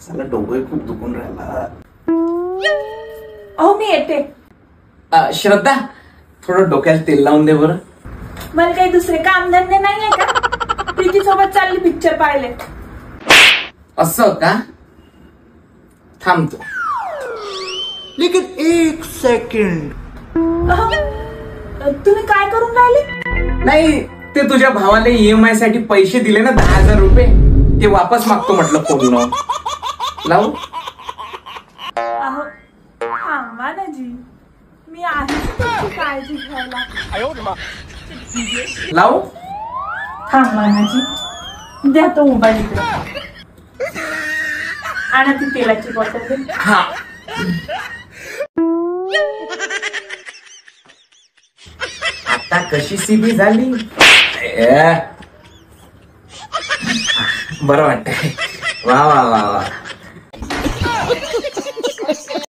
साला डोकं खूप दुखून राहिला. अहो मी येते. श्रद्धा थोडं डोक्याला तेल लावून दे बरं. मला काही दुसरे कामधंदे नाहीये का? प्रीती सोबत चालली पिक्चर पाहिले. असं का? थांबतो. लेकिन 1 सेकंड. तुम्ही काय करून राहिले? नाही ते तुझ्या भावाला EMI साठी पैसे दिले ना 10,000 रुपये, ते वापस मागतो म्हटलं फोन लावू. थांबा ना जी, मी आहे तुमची काळजी घ्यायला. लावू. थांबा ना जी, द्या तो मोबाईल इकडे. आणा ती तेलाची बॉटल. हा आता कशी सीबी झाली. बरं वाटतंय. वा वा वा वा.